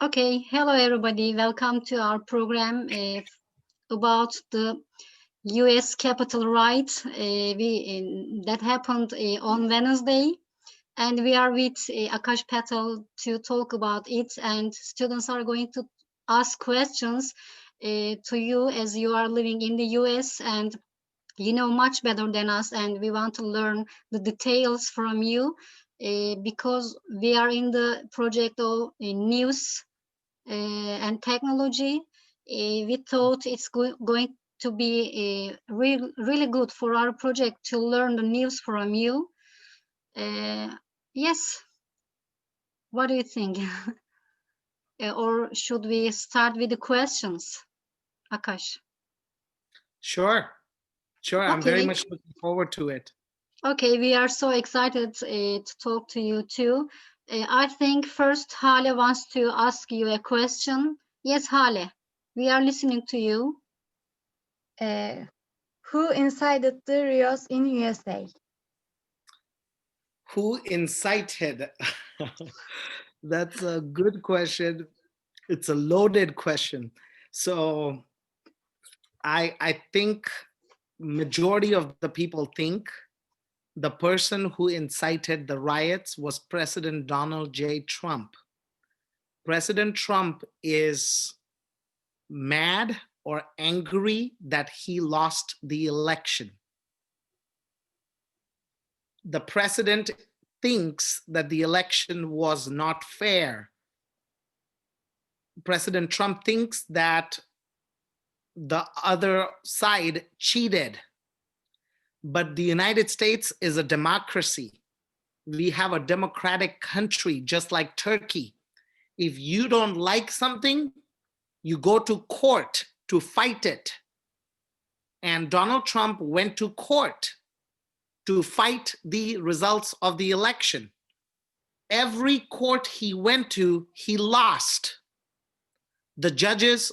Okay, hello everybody. Welcome to our program about the U.S. Capitol riot. That happened on Wednesday, and we are with Akash Patel to talk about it. And students are going to ask questions to you as you are living in the U.S. and you know much better than us, and we want to learn the details from you because we are in the project of news and technology. We thought it's going to be really good for our project to learn the news from you. Yes, what do you think? Or should we start with the questions, Akash? Sure, sure. I'm very Okay, much looking forward to it. okay, we are so excited to talk to you too. I think first Hale wants to ask you a question. Yes, Hale, we are listening to you. Uh, who incited the riots in USA? Who incited? That's a good question. It's a loaded question. So I think majority of the people think the person who incited the riots was President Donald J. Trump. President Trump is mad or angry that he lost the election. The president thinks that the election was not fair. President Trump thinks that the other side cheated. But the United States is a democracy. We have a democratic country, just like Turkey. If you don't like something, you go to court to fight it. And Donald Trump went to court to fight the results of the election. Every court he went to, he lost. The judges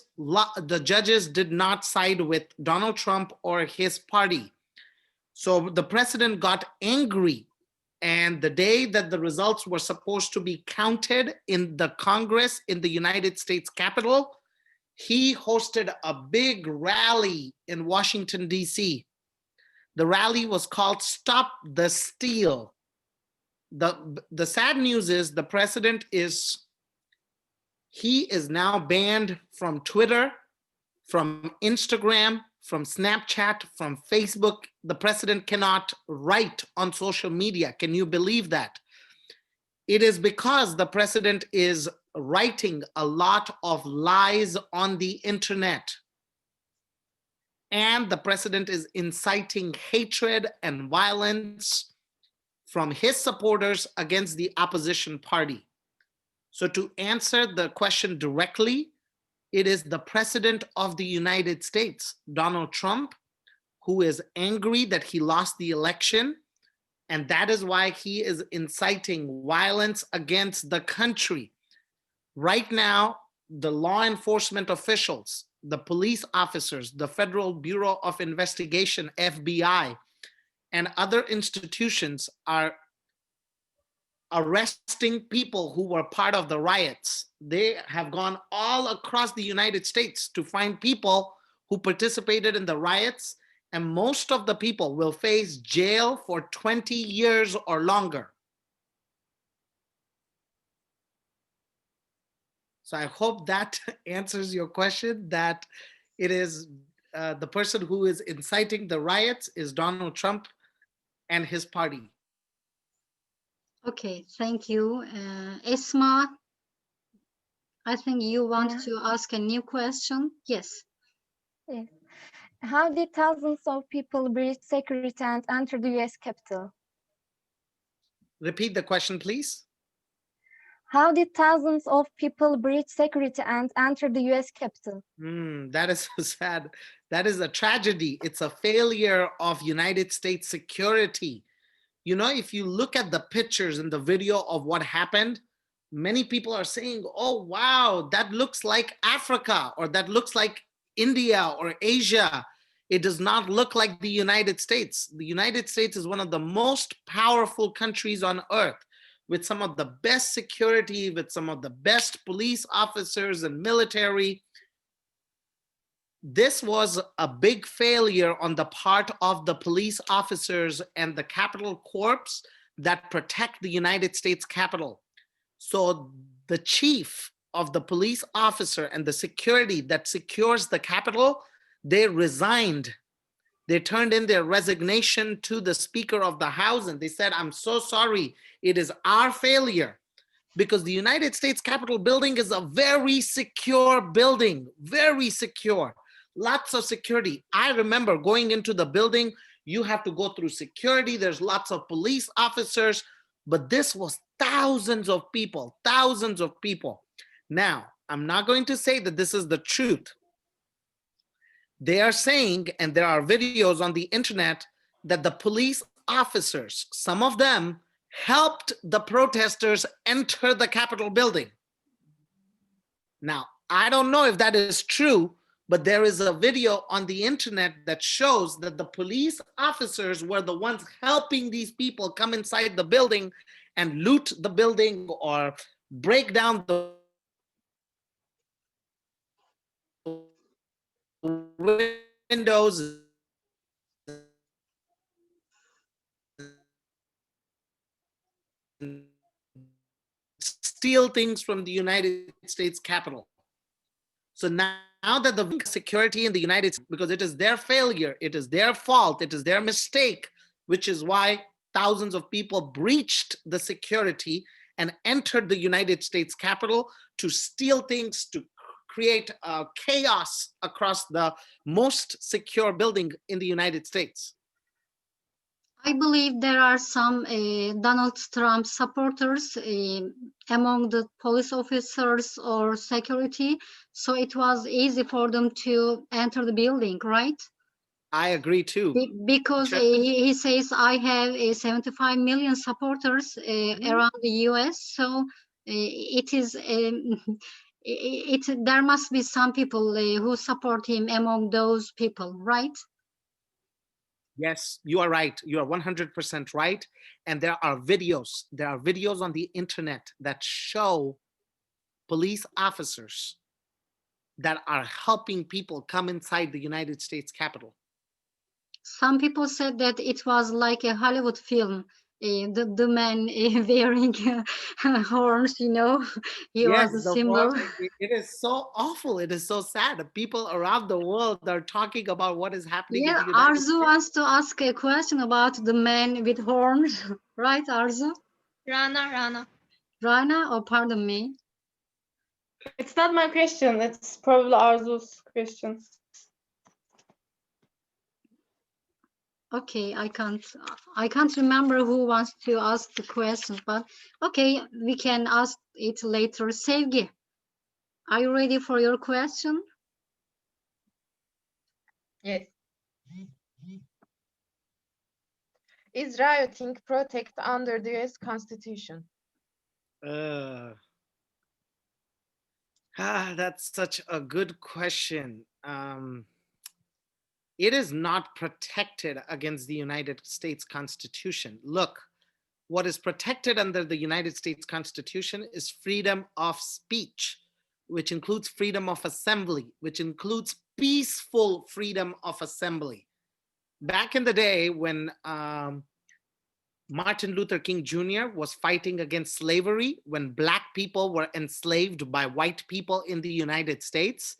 did not side with Donald Trump or his party. So the president got angry. And the day that the results were supposed to be counted in the Congress in the United States Capitol, he hosted a big rally in Washington, D.C. The rally was called Stop the Steal. The sad news is the president is now banned from Twitter, from Instagram, from Snapchat, from Facebook. The president cannot write on social media. Can you believe that? It is because the president is writing a lot of lies on the internet. And the president is inciting hatred and violence from his supporters against the opposition party. So to answer the question directly, it is the president of the United States, Donald Trump, who is angry that he lost the election. And that is why he is inciting violence against the country. Right now, the law enforcement officials, the police officers, the Federal Bureau of Investigation, FBI, and other institutions are arresting people who were part of the riots. They have gone all across the United States to find people who participated in the riots, and most of the people will face jail for 20 years or longer. So I hope that answers your question, that it is the person who is inciting the riots is Donald Trump and his party. Okay, thank you. Esma, I think you want Yeah. to ask a new question. Yes. Yes. How did thousands of people breach security and enter the US Capitol? Repeat the question, please. How did thousands of people breach security and enter the US Capitol? That is so sad. That is a tragedy. It's a failure of United States security. You know, if you look at the pictures and the video of what happened, many people are saying, oh, wow, that looks like Africa, or that looks like India or Asia. It does not look like the United States. The United States is one of the most powerful countries on earth. with some of the best security, with some of the best police officers and military. This was a big failure on the part of the police officers and the Capitol Corps that protect the United States Capitol. So the chief of the police officer and the security that secures the Capitol, they resigned. They turned in their resignation to the Speaker of the House and they said, I'm so sorry, it is our failure. Because the United States Capitol building is a very secure building, very secure. Lots of security. I remember going into the building, you have to go through security. There's lots of police officers, but this was thousands of people, thousands of people. Now, I'm not going to say that this is the truth. They are saying, and there are videos on the internet, that the police officers, some of them, helped the protesters enter the Capitol building. Now, I don't know if that is true, but there is a video on the internet that shows that the police officers were the ones helping these people come inside the building and loot the building or break down the windows, steal things from the United States Capitol. So now that the security in the United States, because it is their failure, it is their fault, it is their mistake, which is why thousands of people breached the security and entered the United States Capitol to steal things, to create chaos across the most secure building in the United States. I believe there are some Donald Trump supporters among the police officers or security, so it was easy for them to enter the building, right? I agree too. Because he says I have 75 million supporters around the US, so it is there must be some people who support him among those people, right? Yes, you are right. You are 100% right. And there are videos. There are videos on the internet that show police officers that are helping people come inside the United States Capitol. Some people said that it was like a Hollywood film. The man wearing horns, you know, he Yes, was a symbol. it is so awful. It is so sad. People around the world are talking about what is happening in Yeah, the United Arzu States. wants to ask a question about the man with horns, right, Arzu? Rana. Rana, or pardon me. It's not my question. It's probably Arzu's question. Okay, I can't remember who wants to ask the question, but okay, we can ask it later. Sevgi, are you ready for your question? Yes. Is rioting protected under the US Constitution? That's such a good question. It is not protected against the United States Constitution. Look, what is protected under the United States Constitution is freedom of speech, which includes freedom of assembly, which includes peaceful freedom of assembly. Back in the day when Martin Luther King Jr. was fighting against slavery, when Black people were enslaved by white people in the United States,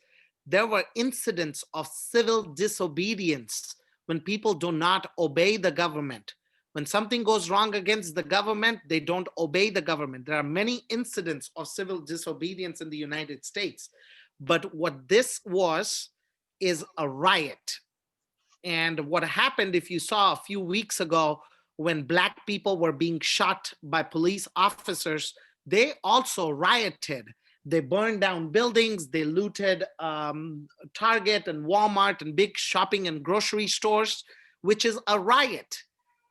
there were incidents of civil disobedience when people do not obey the government. When something goes wrong against the government, they don't obey the government. There are many incidents of civil disobedience in the United States. But what this was is a riot. And what happened, if you saw a few weeks ago, when Black people were being shot by police officers, they also rioted. They burned down buildings, they looted Target and Walmart and big shopping and grocery stores, which is a riot.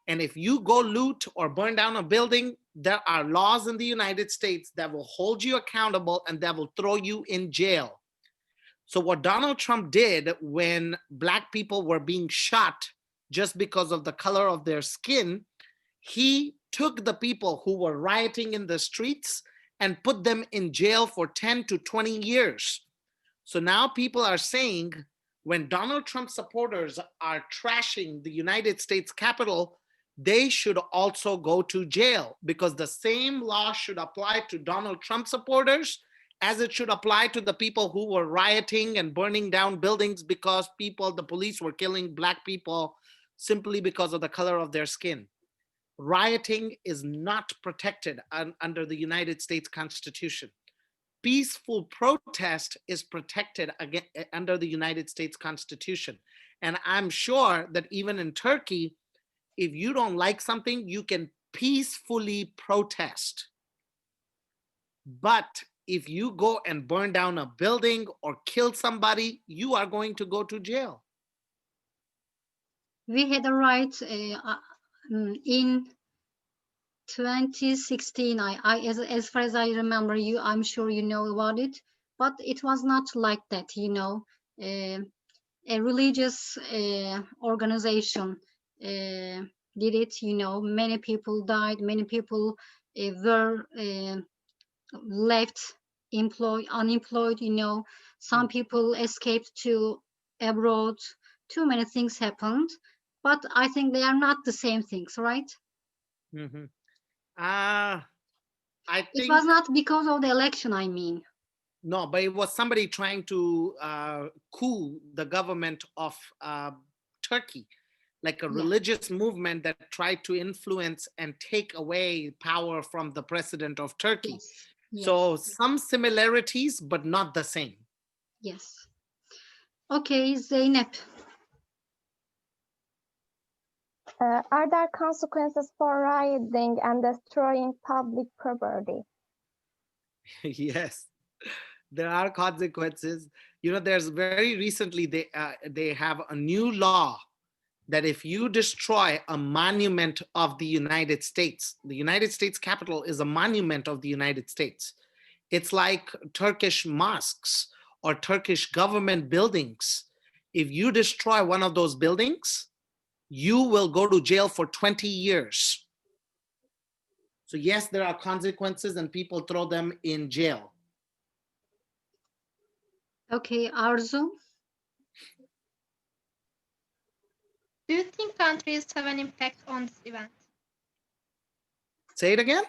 And if you go loot or burn down a building, there are laws in the United States that will hold you accountable and that will throw you in jail. So what Donald Trump did when Black people were being shot just because of the color of their skin, He took the people who were rioting in the streets and put them in jail for 10 to 20 years. So now people are saying when Donald Trump supporters are trashing the United States Capitol, they should also go to jail, because the same law should apply to Donald Trump supporters as it should apply to the people who were rioting and burning down buildings because the police were killing Black people simply because of the color of their skin. Rioting is not protected under the United States Constitution. Peaceful protest is protected under the United States Constitution. And I'm sure that even in Turkey, if you don't like something, you can peacefully protest. But if you go and burn down a building or kill somebody, you are going to go to jail. We had a riot in 2016. As far as I remember, I'm sure you know about it, but it was not like that. A religious organization did it. Many people died. Many people were left unemployed. Some people escaped to abroad. Too many things happened, but I think they are not the same things, right? Mm-hmm. I think it was not because of the election, I mean. No, but it was somebody trying to coup the government of Turkey, like a religious movement that tried to influence and take away power from the president of Turkey. Yes. Yes. So some similarities, but not the same. Yes. Okay, Zeynep. Are there consequences for rioting and destroying public property? Yes, there are consequences. There's very recently they have a new law that if you destroy a monument of the United States Capitol is a monument of the United States. It's like Turkish mosques or Turkish government buildings. If you destroy one of those buildings, you will go to jail for 20 years. So yes, there are consequences and people throw them in jail. Okay, Arzu. Do you think countries have an impact on this event? Say it again.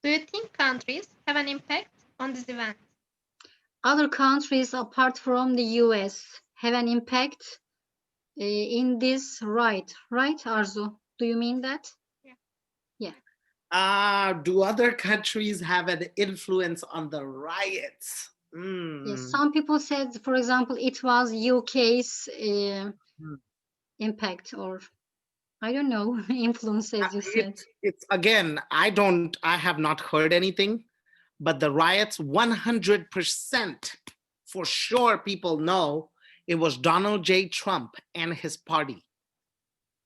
Do you think countries have an impact on this event? Other countries apart from the US have an impact in this right, Arzu? Do you mean that? Yeah. Do other countries have an influence on the riots? Yes, some people said, for example, it was UK's impact, or I don't know, influence, as you said. It's again, I have not heard anything, but the riots 100% for sure people know it was Donald J. Trump and his party.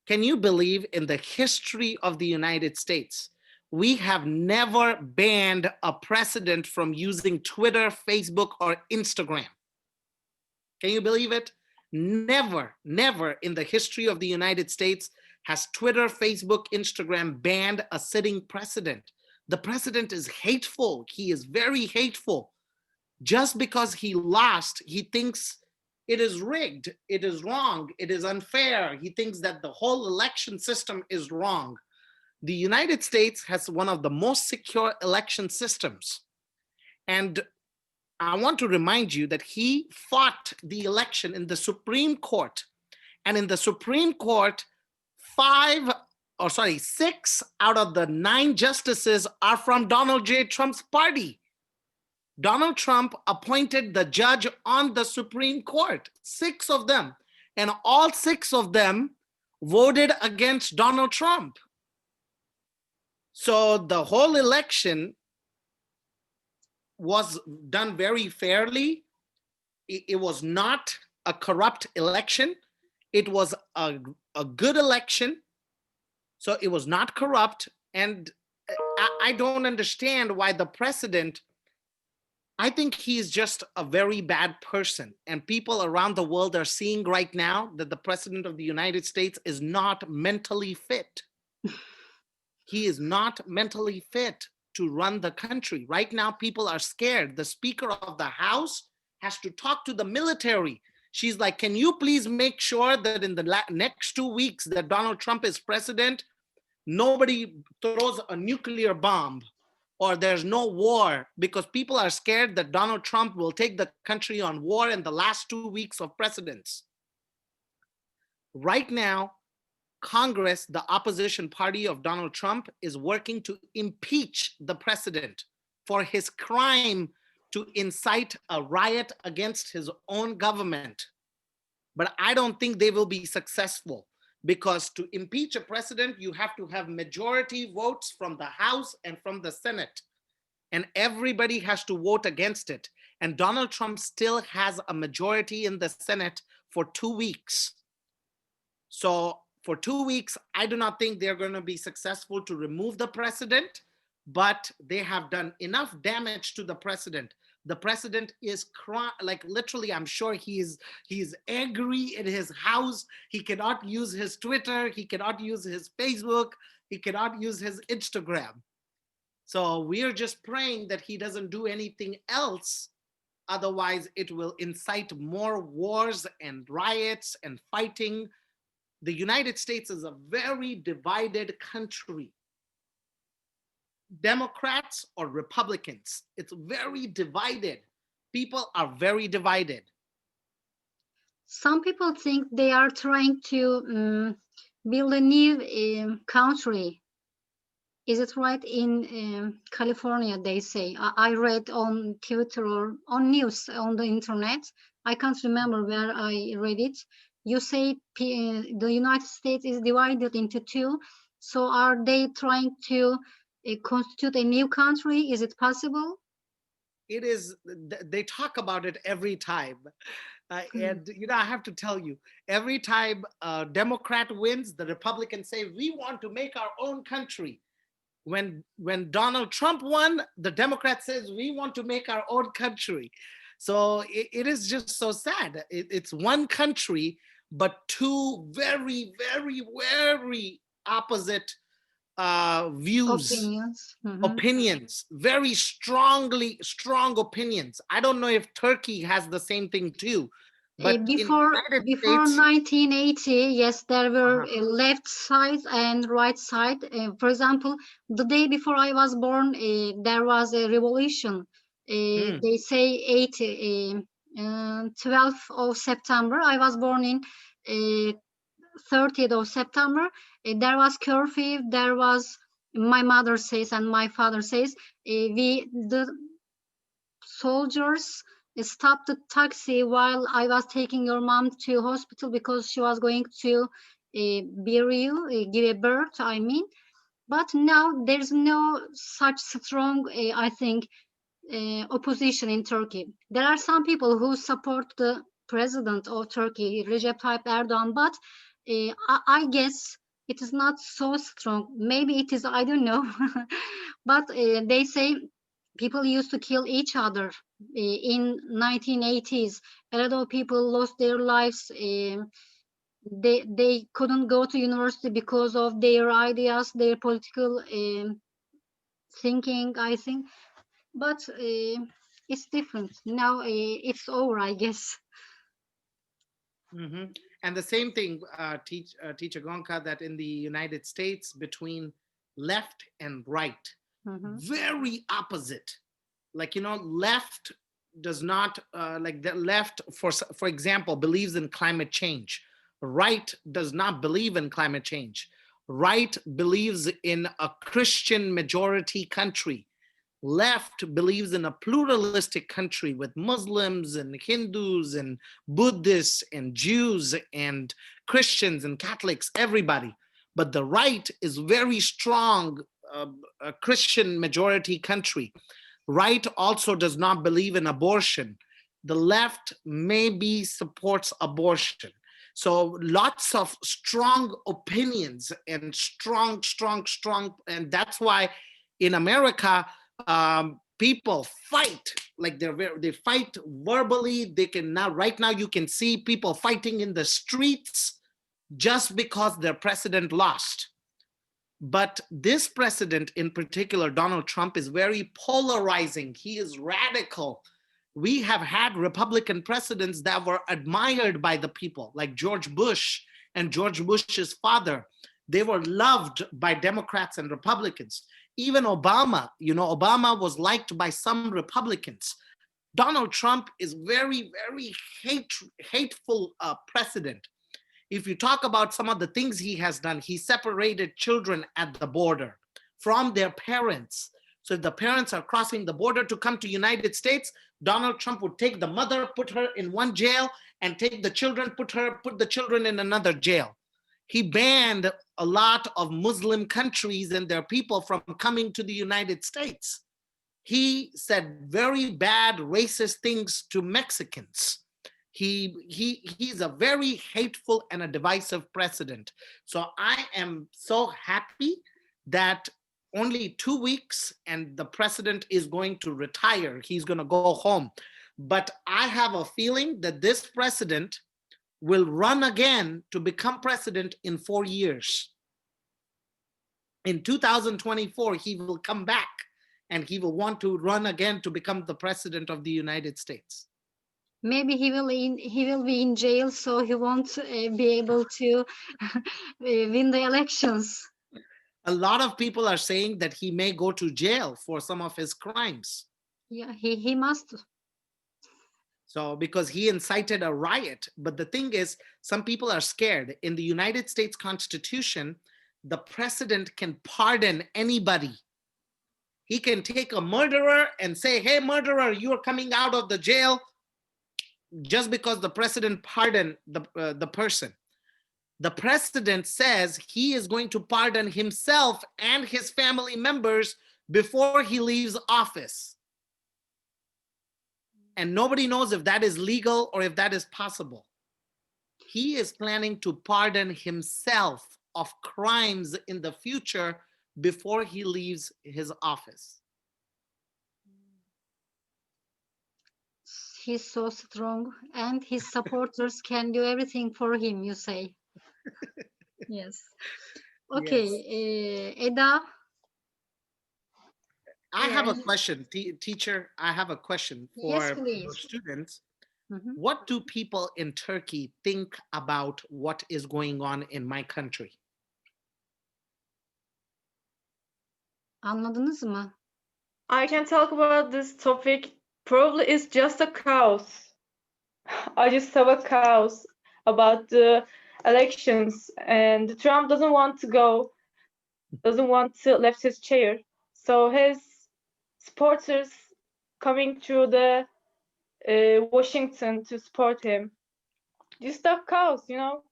Can you believe in the history of the United States, we have never banned a president from using Twitter, Facebook, or Instagram? Can you believe it? Never in the history of the United States has Twitter, Facebook, Instagram banned a sitting president. The president is hateful. He is very hateful. Just because he lost, he thinks it is rigged, it is wrong, it is unfair. He thinks that the whole election system is wrong. The United States has one of the most secure election systems. And I want to remind you that he fought the election in the Supreme Court. And in the Supreme Court, 6 out of the 9 justices are from Donald J. Trump's party. Donald Trump appointed the judge on the Supreme Court, 6 of them. And all 6 of them voted against Donald Trump. So the whole election was done very fairly. It was not a corrupt election. It was a good election. So it was not corrupt. And I don't understand why the president, I think he's just a very bad person. And people around the world are seeing right now that the president of the United States is not mentally fit. He is not mentally fit to run the country. Right now, people are scared. The Speaker of the House has to talk to the military. She's like, can you please make sure that in the next 2 weeks that Donald Trump is president, nobody throws a nuclear bomb or there's no war, because people are scared that Donald Trump will take the country on war in the last 2 weeks of precedence. Right now, Congress, the opposition party of Donald Trump, is working to impeach the president for his crime to incite a riot against his own government. But I don't think they will be successful, because to impeach a president, you have to have majority votes from the House and from the Senate, and everybody has to vote against it. And Donald Trump still has a majority in the Senate for 2 weeks. So for 2 weeks, I do not think they're going to be successful to remove the president, but they have done enough damage to the president. The president is crying, like literally, I'm sure he's angry in his house. He cannot use his Twitter. He cannot use his Facebook. He cannot use his Instagram. So we are just praying that he doesn't do anything else. Otherwise, it will incite more wars and riots and fighting. The United States is a very divided country. Democrats or Republicans, it's very divided. People are very divided. Some people think they are trying to build a new country. Is it right? In California, they say. I read on Twitter or on news on the internet. I can't remember where I read it. You say the United States is divided into two. So are they trying to constitute a new country? Is it possible? It is, they talk about it every time. And, I have to tell you, every time a Democrat wins, the Republicans say, we want to make our own country. When Donald Trump won, the Democrat says, we want to make our own country. So it is just so sad. It's one country, but two very, very, very opposite views, opinions, very strong opinions. I don't know if Turkey has the same thing too. But before 1980, yes, there were left side and right side. For example, the day before I was born, there was a revolution. They say 12th of September. I was born in 30th of September. There was curfew. There was, my mother says and my father says, the soldiers stopped the taxi while I was taking your mom to hospital because she was going to bury you, give a birth, I mean. But now there's no such strong, I think, opposition in Turkey. There are some people who support the president of Turkey, Recep Tayyip Erdogan, but I guess it is not so strong. Maybe it is, I don't know. But they say people used to kill each other in 1980s. A lot of people lost their lives. They couldn't go to university because of their ideas, their political thinking, I think. But it's different now. It's over, I guess. And the same thing, Teacher Gonca, that in the United States, between left and right, very opposite. Like, left does not, like the left, for example, believes in climate change. Right does not believe in climate change. Right believes in a Christian majority country. Left believes in a pluralistic country with Muslims and Hindus and Buddhists and Jews and Christians and Catholics, everybody. But the right is very strong, a Christian majority country. Right also does not believe in abortion. The left maybe supports abortion. So lots of strong opinions and strong, and that's why in America, people fight, like they fight verbally. They can now, right now you can see people fighting in the streets just because their president lost. But this president in particular, Donald Trump, is very polarizing. He is radical. We have had Republican presidents that were admired by the people, like George Bush and George Bush's father. They were loved by Democrats and Republicans. Even Obama, Obama was liked by some Republicans. Donald Trump is very, very hateful president. If you talk about some of the things he has done, he separated children at the border from their parents. So if the parents are crossing the border to come to United States, Donald Trump would take the mother, put her in one jail, and take the children, put the children in another jail. He banned a lot of Muslim countries and their people from coming to the United States. He said very bad racist things to Mexicans. He's a very hateful and a divisive president. So I am so happy that only 2 weeks and the president is going to retire. He's going to go home. But I have a feeling that this president will run again to become president in 4 years. In 2024, he will come back and he will want to run again to become the president of the United States. Maybe he will be in jail, so he won't be able to win the elections. A lot of people are saying that he may go to jail for some of his crimes. Yeah, he must. So because he incited a riot. But the thing is, some people are scared. In the United States Constitution, the president can pardon anybody. He can take a murderer and say, hey, murderer, you are coming out of the jail, just because the president pardoned the person. The president says he is going to pardon himself and his family members before he leaves office. And nobody knows if that is legal or if that is possible. He is planning to pardon himself of crimes in the future before he leaves his office. He's so strong, and his supporters can do everything for him, you say. Yes. Okay, Eda. I have a question, teacher. I have a question for Yes, please. your students. Mhm. What do people in Turkey think about what is going on in my country? Anladınız mı? I can talk about this topic. Probably it's just a chaos. I just have a chaos about the elections, and Trump doesn't want to go, doesn't want to left his chair. So his supporters coming through the Washington to support him. Just a chaos, you know.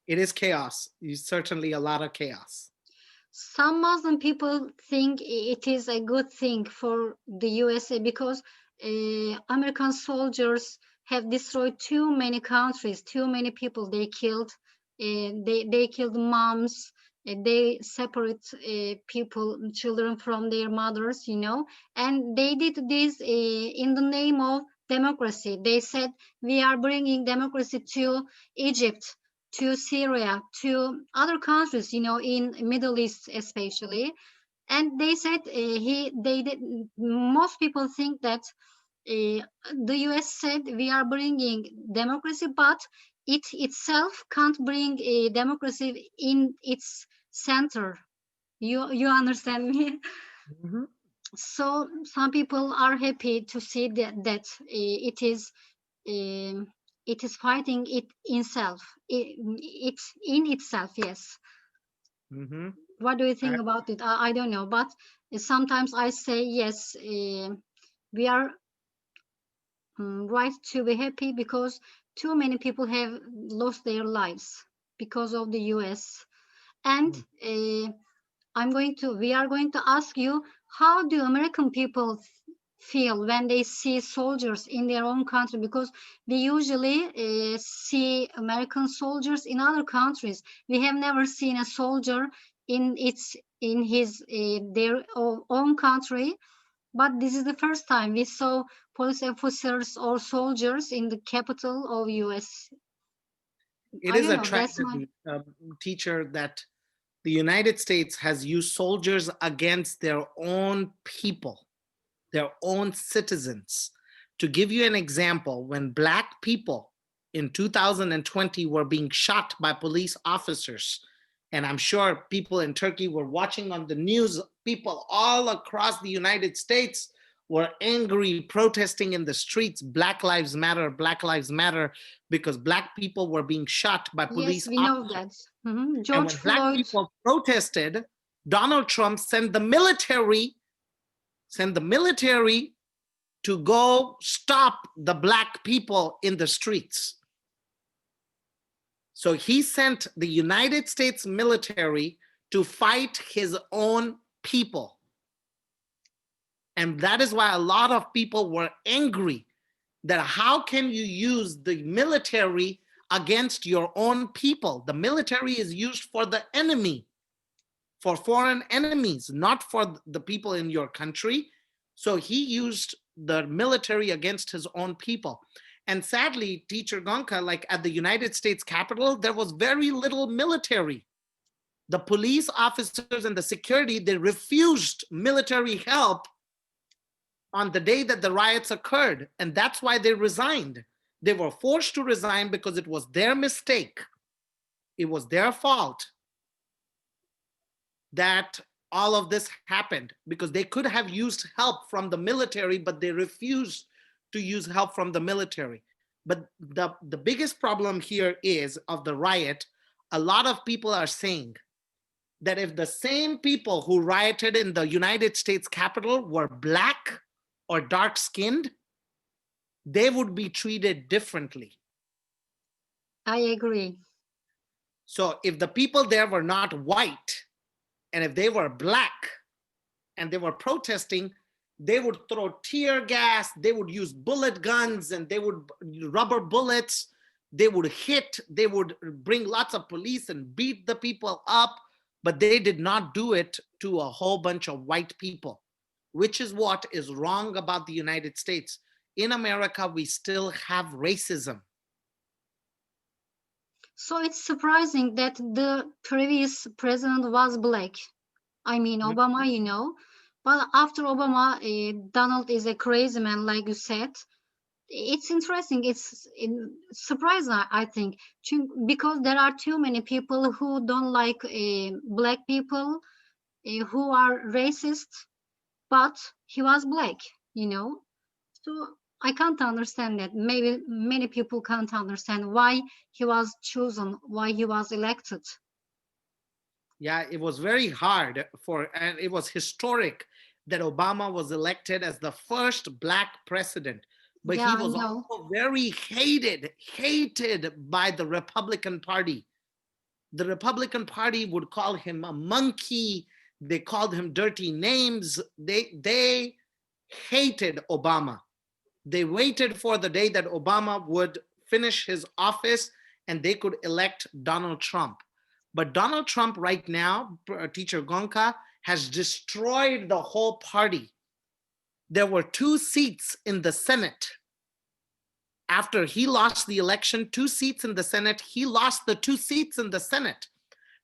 It is chaos. It's certainly a lot of chaos. Some Muslim people think it is a good thing for the USA because American soldiers have destroyed too many countries, too many people they killed. They killed moms. They separate people, children from their mothers, and they did this in the name of democracy. They said, we are bringing democracy to Egypt, to Syria, to other countries, in Middle East especially. And they said most people think that the US said we are bringing democracy, but it itself can't bring a democracy in its center. You understand me? Mm-hmm. So some people are happy to see that it is fighting it itself. It's in itself, yes. Mm-hmm. What do you think about it? I don't know, but sometimes I say yes. We are right to be happy because too many people have lost their lives because of the US. And we are going to ask you, how do American people feel when they see soldiers in their own country? Because we usually see American soldiers in other countries. We have never seen a soldier in their own country, but this is the first time we saw police officers or soldiers in the capital of US. It I is don't a know, that's tragedy, my, teacher, that the United States has used soldiers against their own people, their own citizens. To give you an example, when Black people in 2020 were being shot by police officers, and I'm sure people in Turkey were watching on the news, people all across the United States were angry, protesting in the streets, Black Lives Matter, because Black people were being shot by yes, police we know officers. that. And George when Black Floyd, people protested, Donald Trump sent the military to go stop the Black people in the streets. So he sent the United States military to fight his own people. And that is why a lot of people were angry that how can you use the military against your own people? The military is used for the enemy, for foreign enemies, not for the people in your country. So he used the military against his own people. And sadly, Teacher Gonka, like at the United States Capitol, there was very little military. The police officers and the security, they refused military help on the day that the riots occurred. And that's why they resigned. They were forced to resign because it was their mistake. It was their fault that all of this happened, because they could have used help from the military, but they refused to use help from the military. But the biggest problem here is of the riot, a lot of people are saying that if the same people who rioted in the United States Capitol were Black or dark-skinned, they would be treated differently. I agree. So if the people there were not white, and if they were Black and they were protesting, they would throw tear gas, they would use bullet guns, and they would rubber bullets, they would hit, they would bring lots of police and beat the people up, but they did not do it to a whole bunch of white people, which is what is wrong about the United States. In America, we still have racism. So it's surprising that the previous president was Black. I mean, Mhm. Obama, you know. But after Obama, Donald is a crazy man, like you said. It's interesting. It's surprising, I think, because there are too many people who don't like Black people, who are racist, but he was Black, you know. So I can't understand that. Maybe many people can't understand why he was chosen, why he was elected. Yeah, it was very hard and it was historic that Obama was elected as the first Black president, but Yeah, he I was know. also very hated by the Republican Party. The Republican Party would call him a monkey. They called him dirty names. They hated Obama. They waited for the day that Obama would finish his office and they could elect Donald Trump. But Donald Trump right now, Teacher Gonka, has destroyed the whole party. There were 2 seats in the Senate. After he lost the election, 2 seats in the Senate, he lost the 2 seats in the Senate.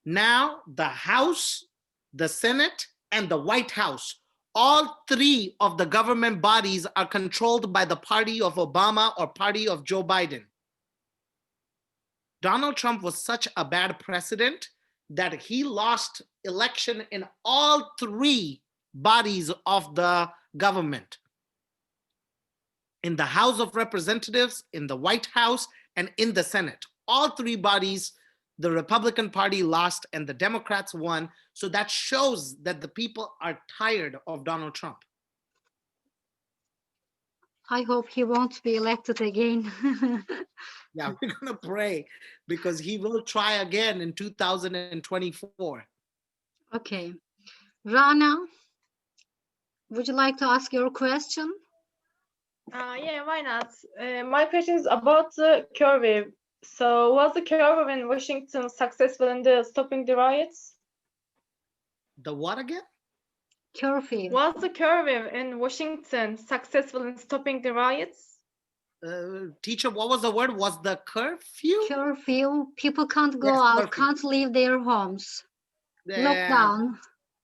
Now the House, the Senate, and the White House, all 3 of the government bodies are controlled by the party of Obama or party of Joe Biden. Donald Trump was such a bad president that he lost election in all 3 bodies of the government. In the House of Representatives, in the White House, and in the Senate. All 3 bodies, the Republican Party lost and the Democrats won. So that shows that the people are tired of Donald Trump. I hope he won't be elected again. Yeah, we're going to pray because he will try again in 2024. Okay. Rana, would you like to ask your question? Yeah, why not? My question is about the curfew. So was the curfew in Washington successful in the stopping the riots? The what again? Curfew. Was the curfew in Washington successful in stopping the riots? teacher, what was the word? Was the curfew? Curfew. People can't go Yes, out, curfew. can't leave their homes. Yeah, Lockdown.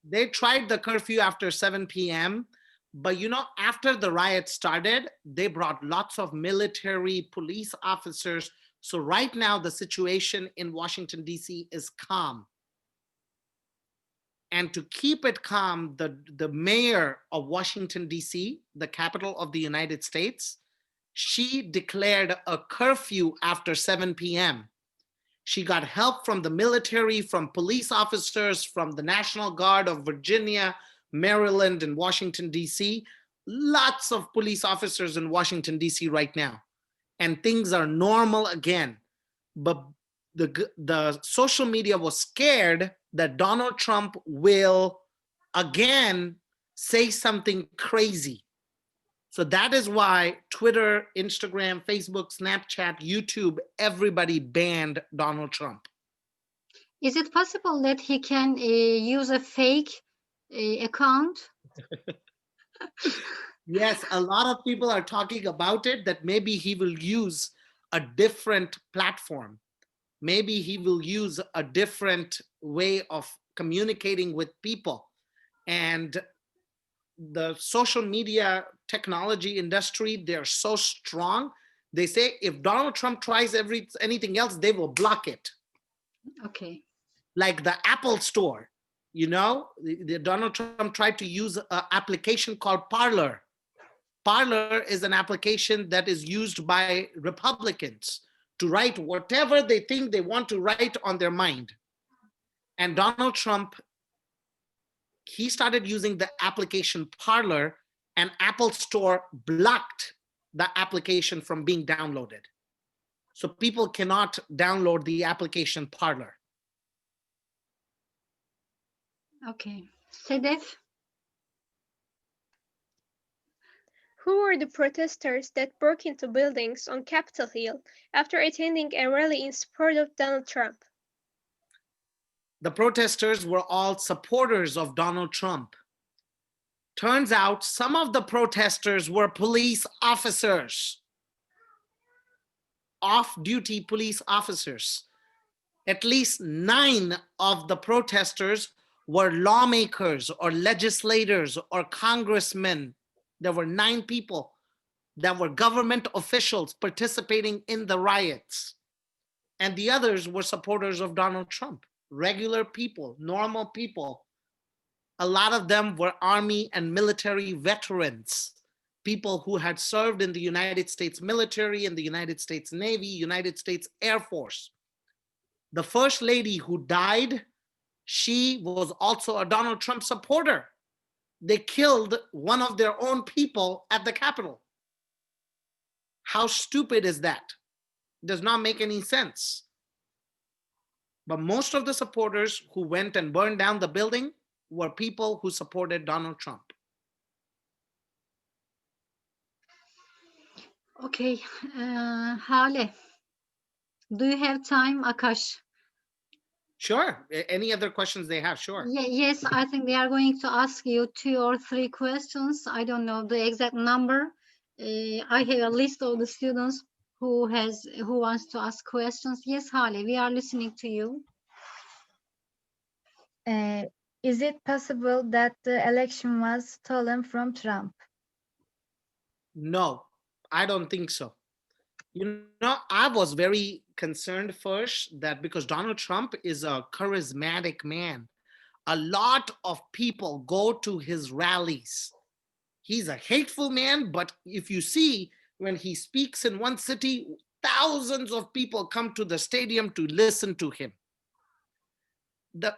they tried the curfew after 7 p.m. But you know, after the riot started, they brought lots of military police officers. So right now, the situation in Washington, D.C. is calm. And to keep it calm, the mayor of Washington, D.C., the capital of the United States, she declared a curfew after 7 p.m. She got help from the military, from police officers, from the National Guard of Virginia, Maryland, and Washington, D.C. Lots of police officers in Washington, D.C. right now. And things are normal again. But the social media was scared that Donald Trump will again say something crazy. So that is why Twitter, Instagram, Facebook, Snapchat, YouTube, everybody banned Donald Trump. Is it possible that he can use a fake account? Yes, a lot of people are talking about it, that maybe he will use a different platform. Maybe he will use a different way of communicating with people. And the social media technology industry, they're so strong. They say if Donald Trump tries anything else, they will block it. Okay. Like the Apple Store, you know, Donald Trump tried to use an application called Parler. Parler is an application that is used by Republicans to write whatever they think they want to write on their mind. And Donald Trump, he started using the application Parler, and Apple Store blocked the application from being downloaded. So people cannot download the application Parler. Okay. Sedef? Who were the protesters that broke into buildings on Capitol Hill after attending a rally in support of Donald Trump? The protesters were all supporters of Donald Trump. Turns out some of the protesters were police officers, off-duty police officers. At least 9 of the protesters were lawmakers or legislators or congressmen. There were 9 people that were government officials participating in the riots. And the others were supporters of Donald Trump, regular people, normal people. A lot of them were Army and military veterans, people who had served in the United States military, in the United States Navy, United States Air Force. The first lady who died, she was also a Donald Trump supporter. They killed one of their own people at the Capitol. How stupid is that? Does not make any sense. But most of the supporters who went and burned down the building were people who supported Donald Trump. Okay. Hale, do you have time, Akash? Sure. Any other questions they have? Sure. Yes, I think they are going to ask you 2 or 3 questions. I don't know the exact number. I have a list of the students who wants to ask questions. Yes, Hale, we are listening to you. Is it possible that the election was stolen from Trump? No, I don't think so. You know, I was very concerned first that because Donald Trump is a charismatic man, a lot of people go to his rallies. He's a hateful man, but if you see when he speaks in one city, thousands of people come to the stadium to listen to him.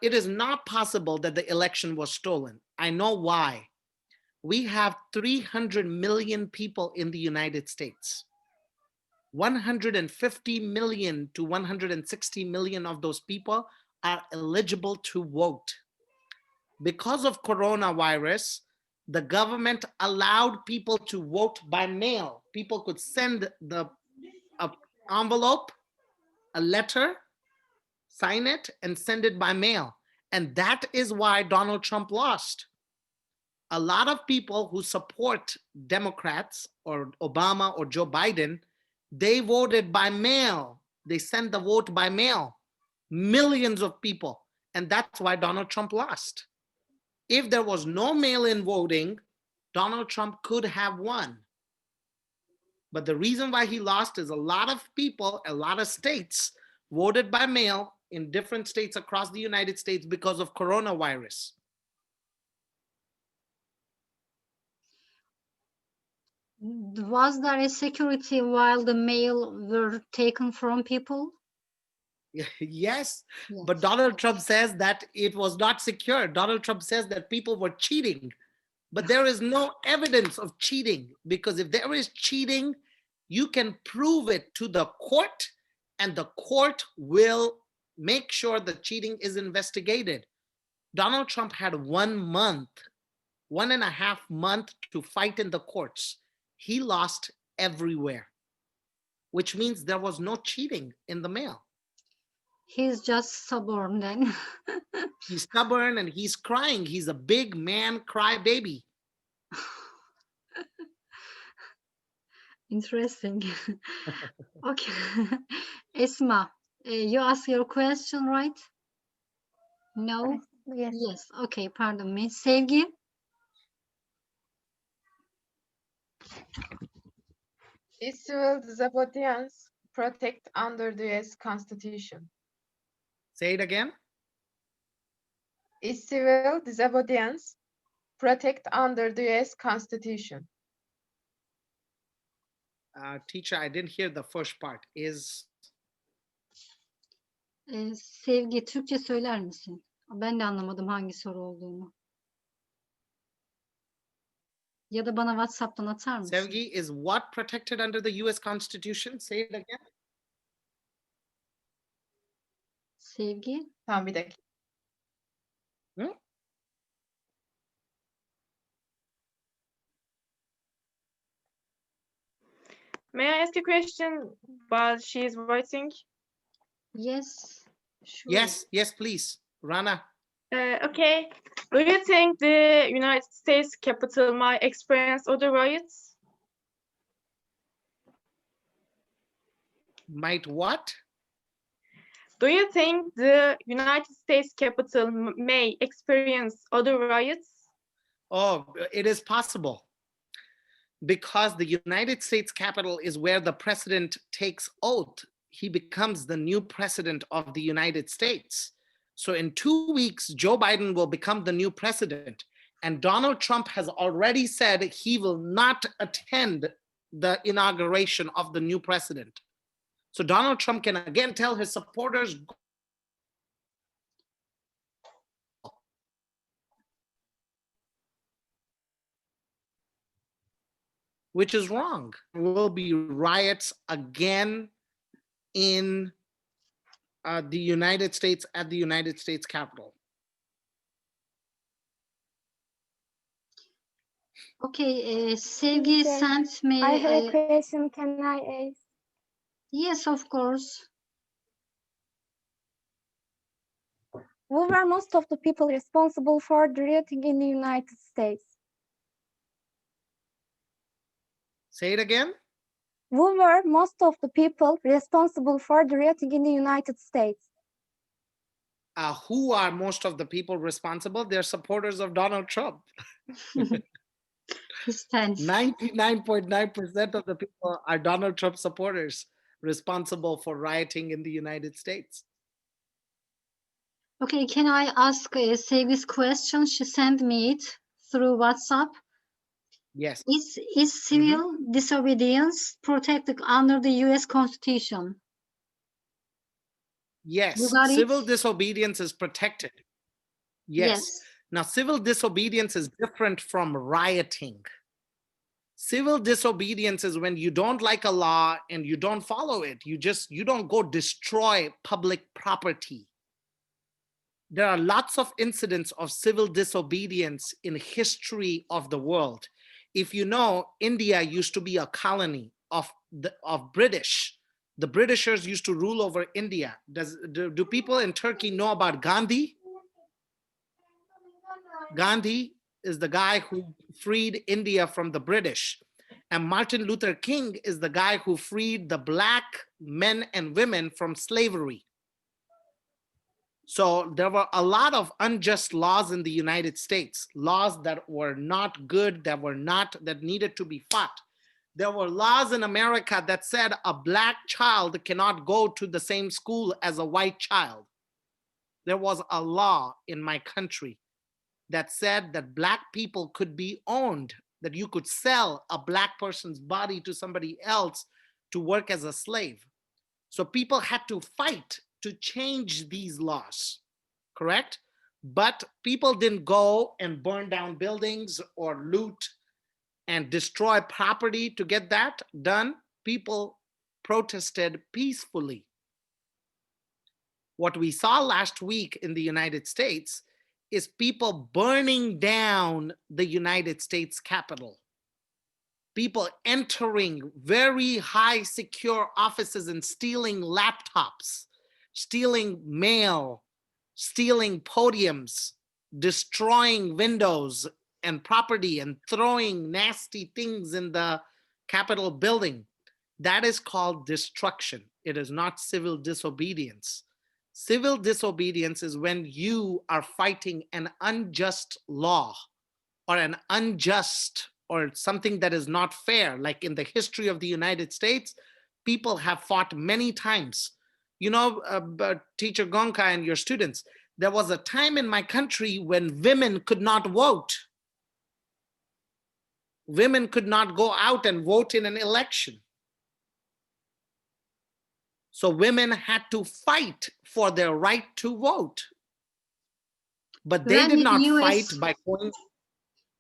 It is not possible that the election was stolen. I know why. We have 300 million people in the United States. 150 million to 160 million of those people are eligible to vote. Because of coronavirus, the government allowed people to vote by mail. People could send the envelope, a letter, sign it, and send it by mail. And that is why Donald Trump lost. a lot of people who support Democrats or Obama or Joe Biden, they voted by mail. They sent the vote by mail. Millions of people. And that's why Donald Trump lost. If there was no mail-in voting, Donald Trump could have won. But the reason why he lost is a lot of people, a lot of states voted by mail in different states across the United States because of coronavirus. Was there a security while the mail were taken from people? Yes, Yes. but Donald Trump says that it was not secure. Donald Trump says that people were cheating, but there is no evidence of cheating, because if there is cheating, you can prove it to the court, and the court will make sure the cheating is investigated. Donald Trump had 1 month, 1.5 months to fight in the courts. He lost everywhere, which means there was no cheating in the mail. He's just stubborn then. He's stubborn and he's crying. He's a big man crybaby. Interesting. Okay. Esma, you asked your question, right? No? Yes. Yes. Okay, pardon me. Sevgi? Is civil disobedience protected under the US Constitution? Say it again. Is civil disobedience protected under the US Constitution? Teacher, I didn't hear the first part. Is Sevgi, Türkçe söyler misin? Ben de anlamadım hangi soru olduğunu. Ya da bana WhatsApp'tan atar mısın? Sevgi, is what protected under the US Constitution? Say it again. Sevgi? Tamam, bir dakika. May I ask a question while she is writing? Yes. Sure. Yes, yes, please. Rana. Okay. Do you think the United States Capitol might experience other riots? Might what? Do you think the United States Capitol may experience other riots? Oh, it is possible. Because the United States Capitol is where the president takes oath. He becomes the new president of the United States. So in 2 weeks, Joe Biden will become the new president. And Donald Trump has already said he will not attend the inauguration of the new president. So Donald Trump can again tell his supporters, which is wrong. There will be riots again in the United States, at the United States Capitol. Okay, Sevgi Teacher, sent me. I have a question. Can I ask? Yes, of course. Who were most of the people responsible for the rioting in the United States? Say it again. Who were most of the people responsible for the rioting in the United States? Who are most of the people responsible? They're supporters of Donald Trump. He's tense. 99.9% of the people are Donald Trump supporters responsible for rioting in the United States. Okay, can I ask Sevgi's question? She sent me it through WhatsApp. Yes. Is civil disobedience protected under the US Constitution? Yes, You got it? civil disobedience is protected. Yes. Now, civil disobedience is different from rioting. Civil disobedience is when you don't like a law and you don't follow it. You don't go destroy public property. There are lots of incidents of civil disobedience in history of the world. If you know, India used to be a colony of British. The Britishers used to rule over India. Do people in Turkey know about Gandhi? Gandhi is the guy who freed India from the British. And Martin Luther King is the guy who freed the Black men and women from slavery. So there were a lot of unjust laws in the United States, laws that were not good, that needed to be fought. There were laws in America that said a Black child cannot go to the same school as a white child. There was a law in my country that said that Black people could be owned, that you could sell a Black person's body to somebody else to work as a slave. So people had to fight to change these laws, correct? But people didn't go and burn down buildings or loot and destroy property to get that done. People protested peacefully. What we saw last week in the United States is people burning down the United States Capitol. People entering very high secure offices and stealing laptops, stealing mail, stealing podiums, destroying windows and property, and throwing nasty things in the Capitol building. That is called destruction. It is not civil disobedience. Civil disobedience is when you are fighting an unjust law or an unjust or something that is not fair. Like in the history of the United States, people have fought many times. You know, Teacher Gonka and your students, there was a time in my country when women could not vote. Women could not go out and vote in an election. So women had to fight for their right to vote. But they When did did not US fight by going.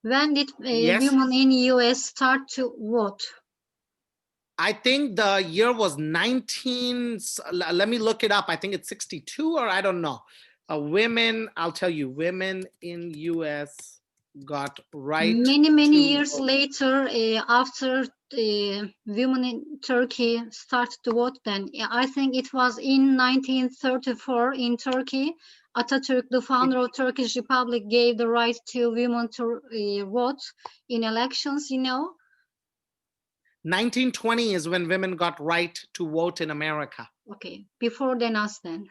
When did Yes. women in US start to vote? I think the year was 19, let me look it up. I think it's 62 or I don't know. Women, I'll tell you, women in US got right. Many to years vote. later, after women in Turkey started to vote, then I think it was in 1934 in Turkey, Atatürk, the founder of Turkish Republic, gave the right to women to vote in elections, you know. 1920 is when women got right to vote in America. Okay, before than us then.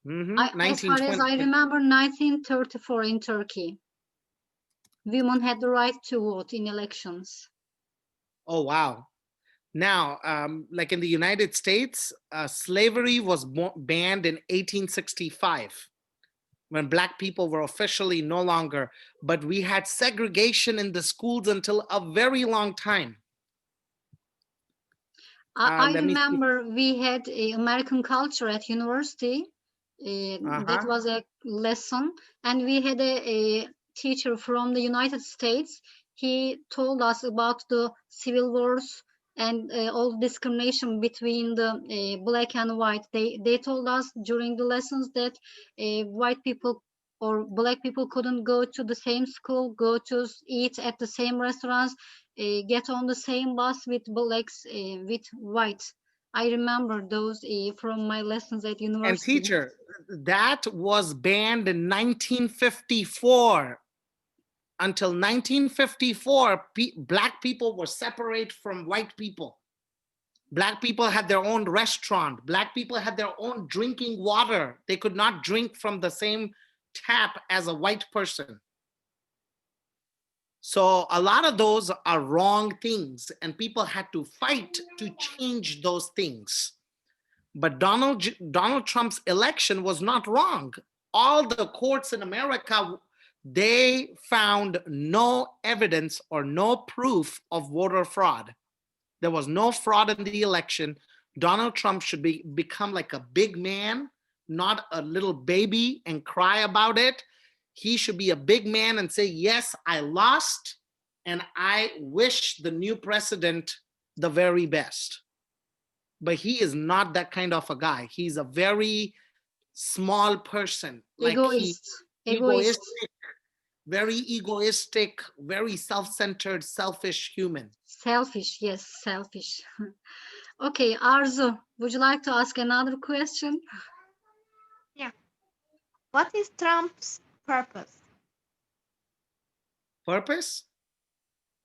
Mhm, As far as 1920. I remember, 1934 in Turkey, women had the right to vote in elections. Oh, wow. Now, like in the United States, slavery was banned in 1865 when Black people were officially no longer, but we had segregation in the schools until a very long time. I Let me see. remember we had American culture at university. That Uh-huh. was a lesson, and we had a teacher from the United States. He told us about the civil wars and all discrimination between the Black and white. They told us during the lessons that white people or Black people couldn't go to the same school, go to eat at the same restaurants, get on the same bus with Blacks, with whites. I remember those from my lessons at And university. teacher, that was banned in 1954. Until 1954, Black people were separate from white people. Black people had their own restaurant. Black people had their own drinking water. They could not drink from the same tap as a white person. So a lot of those are wrong things, and people had to fight to change those things. But Donald Trump's election was not wrong. All the courts in America, they found no evidence or no proof of voter fraud. There was no fraud in the election. Donald Trump should become like a big man, not a little baby and cry about it. He should be a big man and say, yes, I lost, and I wish the new president the very best. But he is not that kind of a guy. He's a very small person. Egoist. Egoistic, very egoistic, very self-centered, selfish human. Selfish, yes, selfish. Okay, Arzu, would you like to ask another question? What is Trump's purpose? Purpose?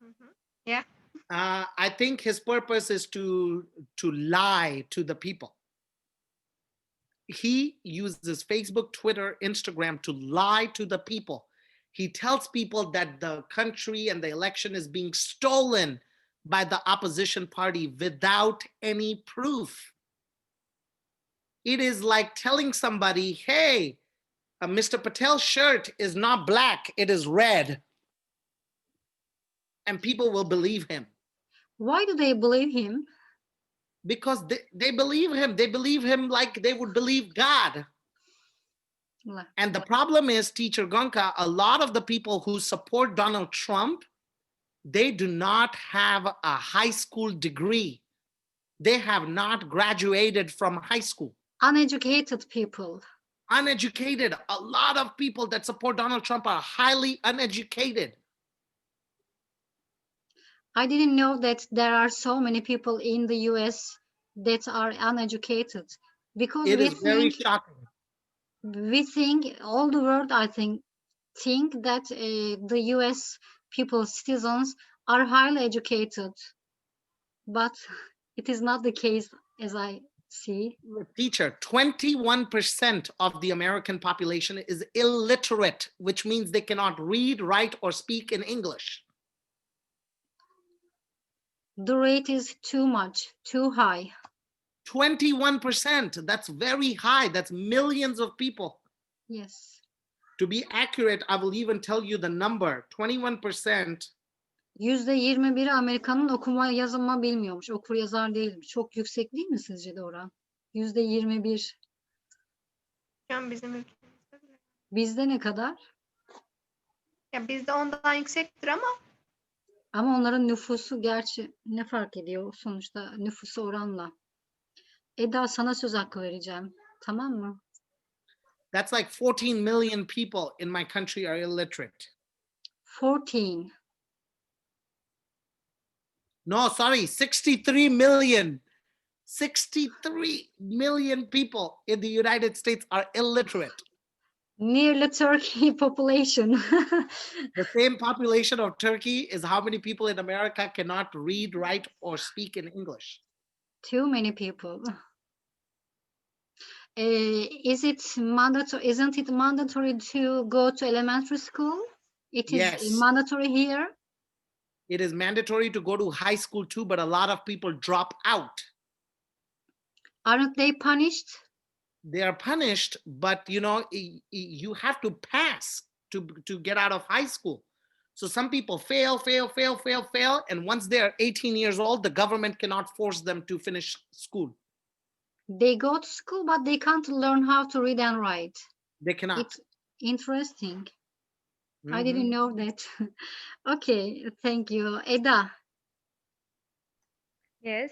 Mhm. Yeah. I think his purpose is to lie to the people. He uses Facebook, Twitter, Instagram to lie to the people. He tells people that the country and the election is being stolen by the opposition party without any proof. It is like telling somebody, hey, Mr. Patel's shirt is not black, it is red. And people will believe him. Why do they believe him? Because they believe him. They believe him like they would believe God. Well, And the problem is, Teacher Gonka, a lot of the people who support Donald Trump, they do not have a high school degree. They have not graduated from high school. uneducated people. Uneducated. A lot of people that support Donald Trump are highly uneducated. I didn't know that there are so many people in the US that are uneducated, because It is very shocking. we think all the world, I think that the US people, citizens, are highly educated, but it is not the case as I see. Teacher, 21% of the American population is illiterate, which means they cannot read, write, or speak in English. The rate is too much, too high. 21%, that's very high. That's millions of people. Yes. To be accurate, I will even tell you the number. 21%. %21'i Amerika'nın okuma yazma bilmiyormuş. Okur yazar değilmiş. Çok yüksek değil mi sizce de oran? %21. Şu an bizim ülkemizde bile. Bizde ne kadar? Ya bizde ondan yüksektir ama Ama onların nüfusu, gerçi ne fark ediyor sonuçta nüfusu oranla. Eda, sana söz hakkı vereceğim. Tamam mı? That's like 14 million people in my country are illiterate. 14. No, sorry, 63 million. 63 million people in the United States are illiterate. Nearly Turkey population. The same population of Turkey is how many people in America cannot read, write, or speak in English. Too many people. Is it mandatory? Isn't it mandatory to go to elementary school? It is Yes. mandatory here. It is mandatory to go to high school too, but a lot of people drop out. Aren't they punished? They are punished, but you know, you have to pass to get out of high school. So some people fail, and once they're 18 years old, the government cannot force them to finish school. They go to school, but they can't learn how to read and write. They cannot. It's interesting. I Mhm. didn't know that. Okay, thank you. Eda, Yes.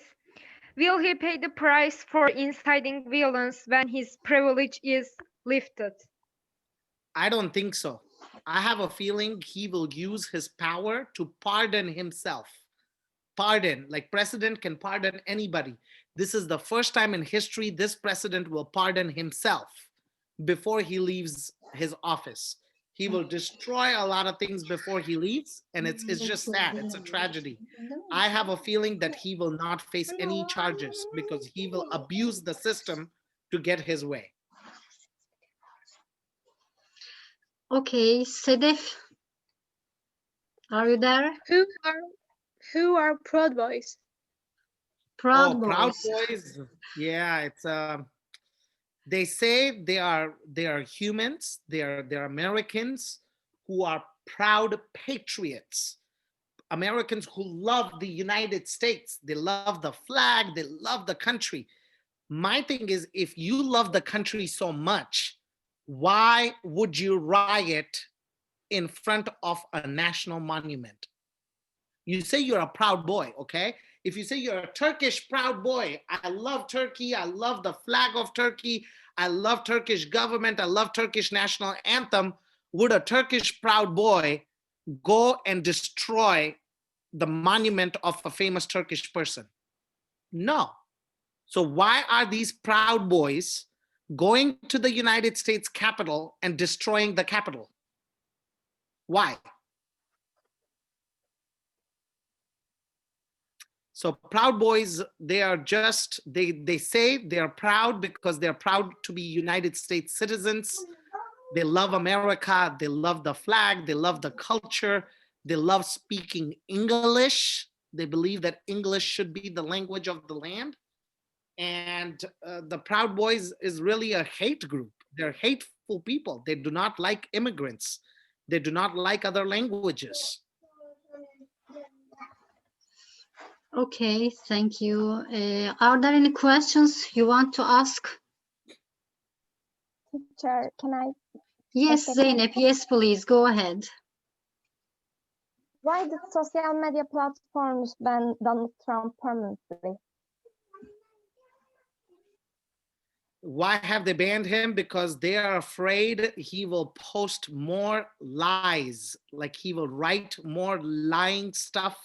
Will he pay the price for inciting violence when his privilege is lifted? I don't think so. I have a feeling he will use his power to pardon himself. Pardon, like president can pardon anybody. This is the first time in history this president will pardon himself before he leaves his office. He will destroy a lot of things before he leaves, and it's just sad. It's a tragedy. I have a feeling that he will not face any charges because he will abuse the system to get his way. okay, Sedef, are you there? Who are Proud Boys? Proud Proud Boys. Boys. Yeah, it's they say they are humans, they're Americans who are proud patriots. Americans who love the United States. They love the flag, they love the country. My thing is, if you love the country so much, why would you riot in front of a national monument? You say you're a proud boy, okay? If you say you're a Turkish proud boy, I love Turkey, I love the flag of Turkey, I love Turkish government, I love Turkish national anthem, would a Turkish proud boy go and destroy the monument of a famous Turkish person? No. So why are these proud boys going to the United States Capitol and destroying the Capitol? Why? So Proud Boys, they are just, they say they're proud because they're proud to be United States citizens. They love America, they love the flag, they love the culture, they love speaking English. They believe that English should be the language of the land. And the Proud Boys is really a hate group. They're hateful people. They do not like immigrants. They do not like other languages. Okay, thank you. Are there any questions you want to ask? Teacher, can I? Yes, Okay. Zeynep, yes, please, go ahead. Why did social media platforms ban Donald Trump permanently? Why have they banned him? Because they are afraid he will post more lies, like he will write more lying stuff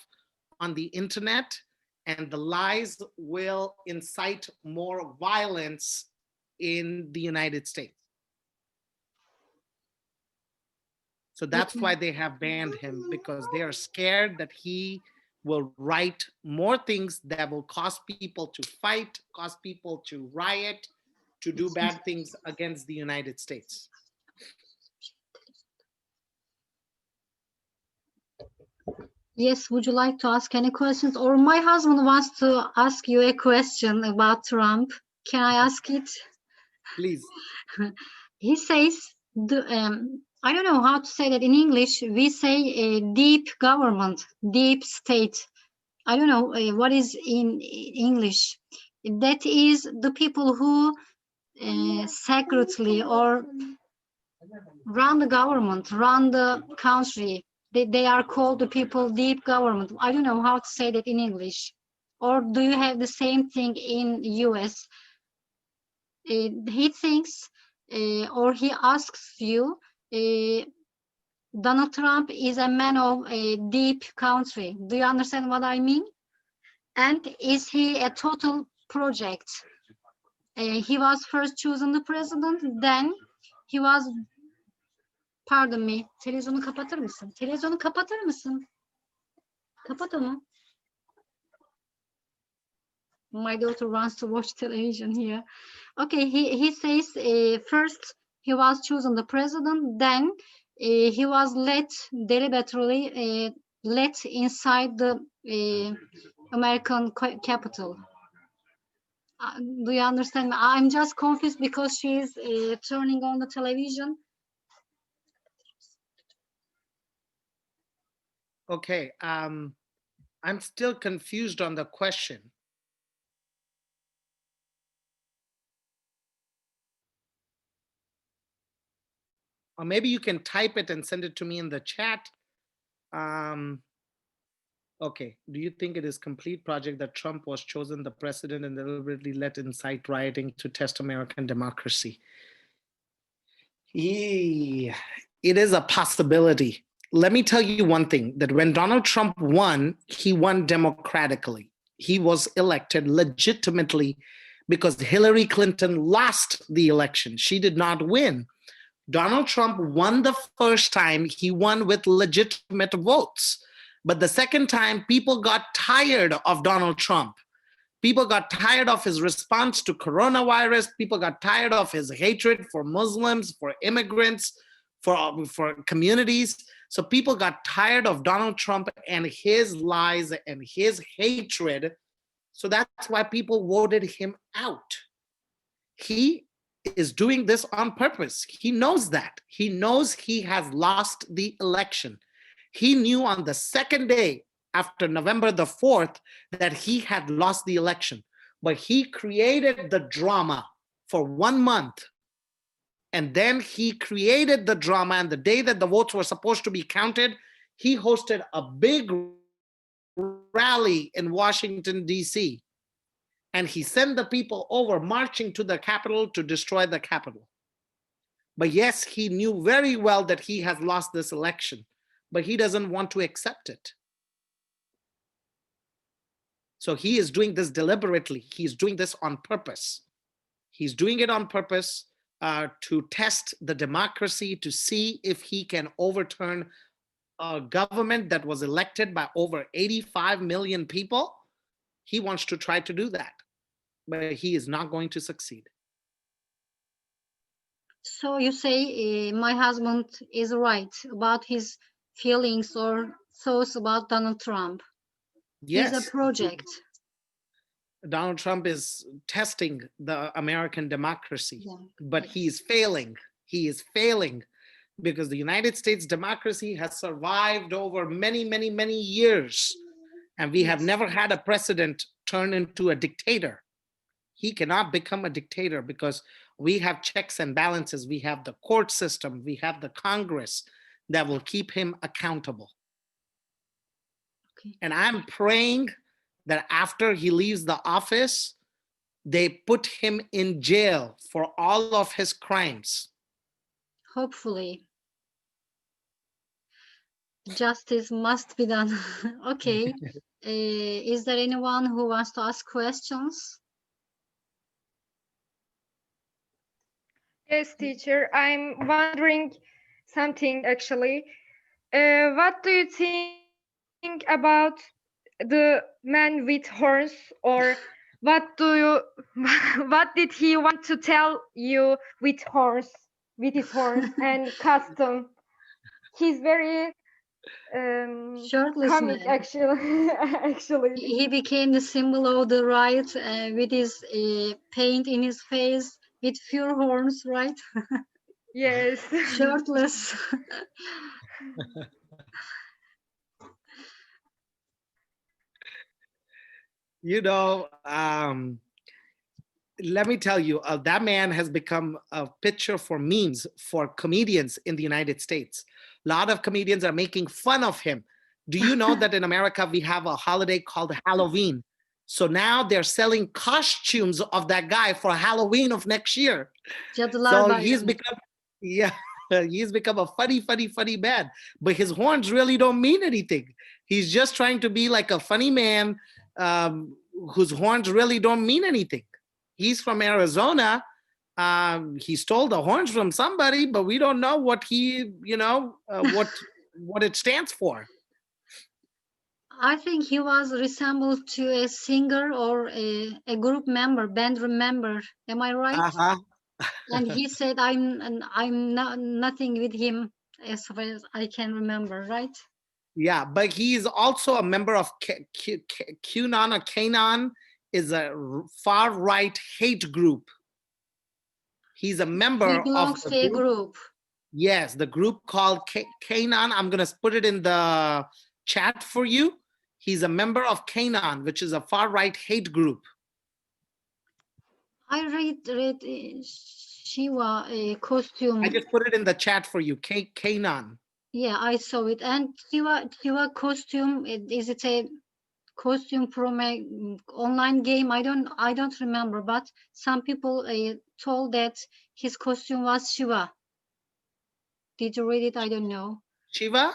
on the internet, and the lies will incite more violence in the United States. So that's why they have banned him, because they are scared that he will write more things that will cause people to fight, cause people to riot, to do bad things against the United States. Yes, would you like to ask any questions? Or my husband wants to ask you a question about Trump. Can I ask it? Please. He says, I don't know how to say that in English. We say deep government, deep state. I don't know what is in English. That is the people who secretly or run the government, run the country. They are called the people deep government. I don't know how to say that in English. Or do you have the same thing in US? He thinks or he asks you, Donald Trump is a man of a deep country. Do you understand what I mean? And is he a total project? He was first chosen the president, then he was, pardon me, televizyonu kapatır mısın? Televizyonu kapatır mısın? Kapat onu. My daughter wants to watch television here. Okay, he says first he was chosen the president, then he was deliberately let inside the American capital. Do you understand? I'm just confused because she's turning on the television. Okay, I'm still confused on the question. Or maybe you can type it and send it to me in the chat. Okay, do you think it is complete project that Trump was chosen the president and deliberately let incite rioting to test American democracy? Yeah, it is a possibility. Let me tell you one thing, that when Donald Trump won, he won democratically. He was elected legitimately because Hillary Clinton lost the election. She did not win. Donald Trump won the first time, he won with legitimate votes. But the second time, people got tired of Donald Trump. People got tired of his response to coronavirus. People got tired of his hatred for Muslims, for immigrants, for communities. So people got tired of Donald Trump and his lies and his hatred. So that's why people voted him out. He is doing this on purpose. He knows that. He knows he has lost the election. He knew on the second day after November the 4th that he had lost the election, but he created the drama for 1 month. And then he created the drama, and the day that the votes were supposed to be counted, he hosted a big rally in Washington, D.C. And he sent the people over marching to the Capitol to destroy the Capitol. But yes, he knew very well that he has lost this election, but he doesn't want to accept it. So he is doing this deliberately. He's doing this on purpose. He's doing it on purpose to test the democracy, to see if he can overturn a government that was elected by over 85 million people. He wants to try to do that, but he is not going to succeed. So you say my husband is right about his feelings or thoughts about Donald Trump. He's a Yes, project. Donald Trump is testing the American democracy, Yeah, but yes. he is failing. He is failing because the United States democracy has survived over many, many, many years. And we have Yes. never had a president turn into a dictator. He cannot become a dictator because we have checks and balances. We have the court system. We have the Congress that will keep him accountable. Okay. And I'm praying that after he leaves the office, they put him in jail for all of his crimes. Hopefully. Justice must be done. Okay. Is there anyone who wants to ask questions? Yes, teacher. I'm wondering something actually. What do you think about the man with horns, or what do you what did he want to tell you with his horns and custom? He's very Shirtless comic man. actually. He became the symbol of the right with his paint in his face with pure horns, right? Yes. Shirtless. You know, let me tell you, that man has become a picture for memes for comedians in the United States. A lot of comedians are making fun of him. Do you know that in America we have a holiday called Halloween? So now they're selling costumes of that guy for Halloween of next year. Cadılar So he's Bayramı. become, yeah, he's become a funny man. But his horns really don't mean anything. He's just trying to be like a funny man whose horns really don't mean anything. He's from Arizona. He stole the horns from somebody, but we don't know what he, what it stands for. I think he was resembled to a singer or a group member, band member. Am I right? Uh-huh. And he said, I'm not nothing with him as far as I can remember, right? Yeah, but he's also a member of QAnon, or QAnon is a far right hate group. He's a member He belongs of to the a group. group. Yes, the group called QAnon. I'm going to put it in the chat for you. He's a member of QAnon, which is a far right hate group. I read Shiva costume. I just put it in the chat for you. QAnon. Yeah, I saw it. And Shiva costume, is it a costume from a online game? I don't remember, but some people told that his costume was Shiva. Did you read it? I don't know. Shiva?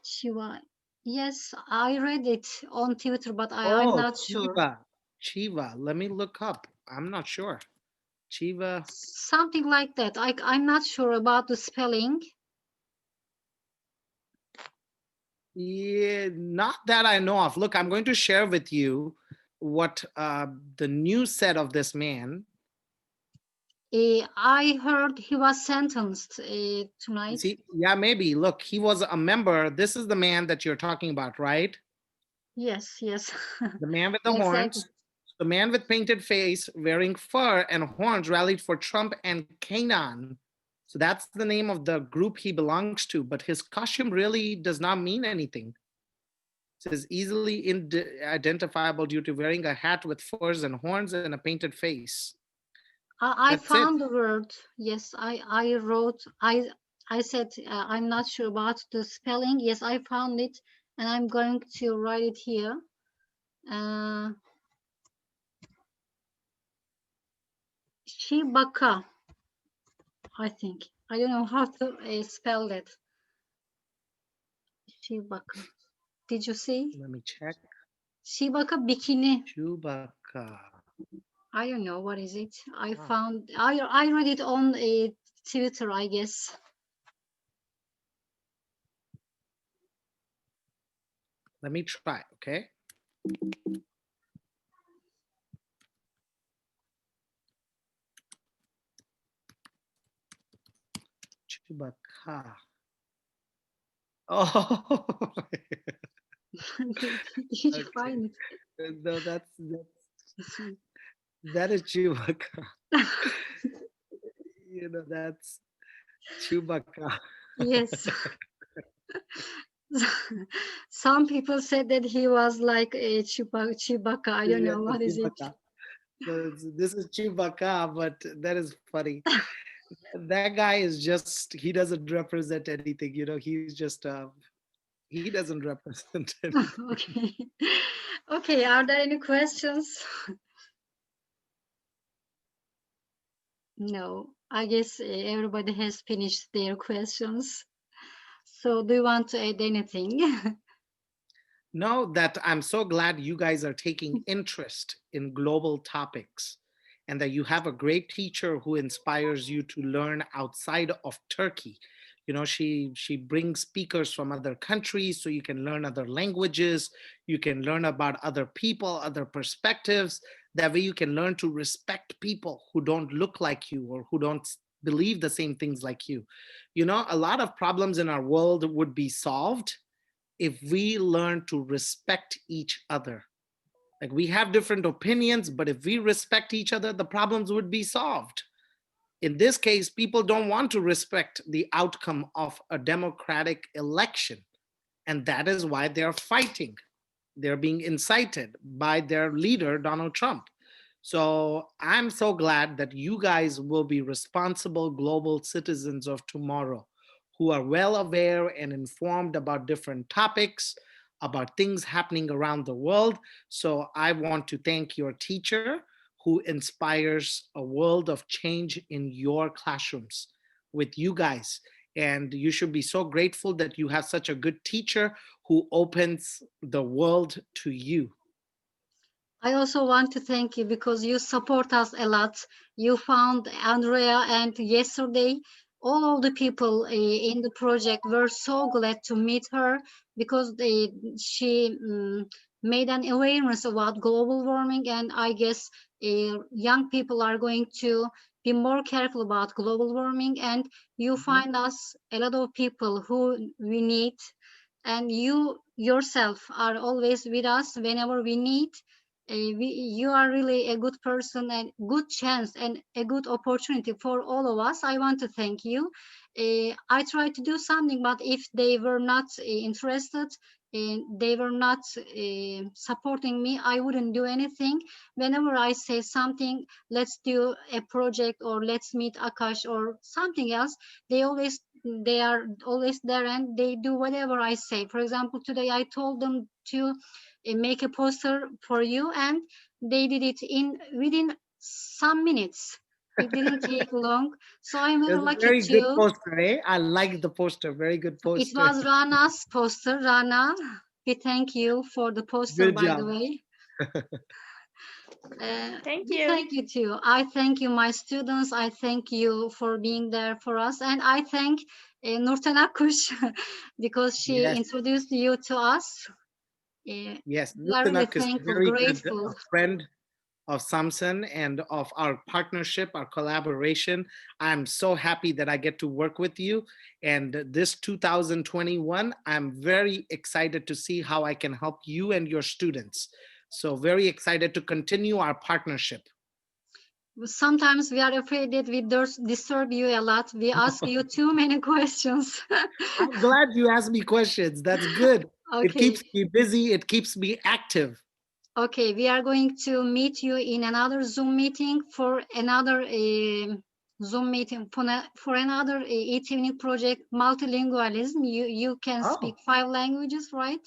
Shiva. Yes, I read it on Twitter, but I'm not sure. Shiva. Let me look up. I'm not sure. Shiva. Something like that. I'm not sure about the spelling. Yeah, not that I know of. Look, I'm going to share with you what the news said of this man. I heard he was sentenced tonight. See, yeah, maybe. Look, he was a member. This is the man that you're talking about, right? Yes. The man with the Exactly. horns. The man with painted face, wearing fur and horns, rallied for Trump and QAnon. So that's the name of the group he belongs to. But his costume really does not mean anything. It says easily identifiable due to wearing a hat with furs and horns and a painted face. I That's found it. the word. Yes, I wrote. I said I'm not sure about the spelling. Yes, I found it, and I'm going to write it here. Shibaka, I think. I don't know how to spell that. Shibaka. Did you see? Let me check. Shibaka bikini. Chewbacca. I don't know what is it. I Wow. found. I read it on Twitter, I guess. Let me try, okay? Chewbacca. Oh, Did you okay. find No, that is Chewbacca. You know, that's Chewbacca. Yes. Some people said that he was like a Chewbacca. I don't Yeah, know what is it. Chewbacca. So this is Chewbacca, but that is funny. That guy is just, he doesn't represent anything, you know, he's just, he doesn't represent anything. Okay. Okay, are there any questions? No, I guess everybody has finished their questions. So do you want to add anything? Know that I'm so glad you guys are taking interest in global topics and that you have a great teacher who inspires you to learn outside of Turkey. You know, she brings speakers from other countries so you can learn other languages, you can learn about other people, other perspectives. That way you can learn to respect people who don't look like you or who don't believe the same things like you. You know, a lot of problems in our world would be solved if we learn to respect each other. Like, we have different opinions, but if we respect each other, the problems would be solved. In this case, people don't want to respect the outcome of a democratic election. And that is why they're fighting. They're being incited by their leader, Donald Trump. So I'm so glad that you guys will be responsible global citizens of tomorrow who are well aware and informed about different topics, about things happening around the world. So I want to thank your teacher who inspires a world of change in your classrooms with you guys. And you should be so grateful that you have such a good teacher who opens the world to you. I also want to thank you because you support us a lot. You found Andrea, and yesterday all of the people in the project were so glad to meet her because she made an awareness about global warming, and I guess young people are going to be more careful about global warming, and you find us a lot of people who we need, and you yourself are always with us whenever we need. You are really a good person and good chance and a good opportunity for all of us. I want to thank you. I tried to do something, but if they were not interested, they were not supporting me, I wouldn't do anything. Whenever I say something, let's do a project or let's meet Akash or something else, they are always there and they do whatever I say. For example, today I told them to make a poster for you, and they did it within some minutes. It didn't take long, so I'm very It's a lucky very good too. poster, eh? I like the poster. Very good It poster. was Rana's poster. Rana, we thank you for the poster, Good by job. the way. Thank We you. thank you too. I thank you, my students. I thank you for being there for us, and I thank Nurten Akkuş because she Yes, introduced you to us. yes. We are really Nurtenak is a thankful, very good grateful. friend of Samson and of our partnership, our collaboration. I'm so happy that I get to work with you. And this 2021, I'm very excited to see how I can help you and your students. So very excited to continue our partnership. Sometimes we are afraid that we disturb you a lot. We ask you too many questions. I'm glad you asked me questions. That's good. It Okay. keeps me busy. It keeps me active. Okay, we are going to meet you in another Zoom meeting for another Zoom meeting for another e-tuning project, multilingualism. You can Oh, speak 5 languages, right?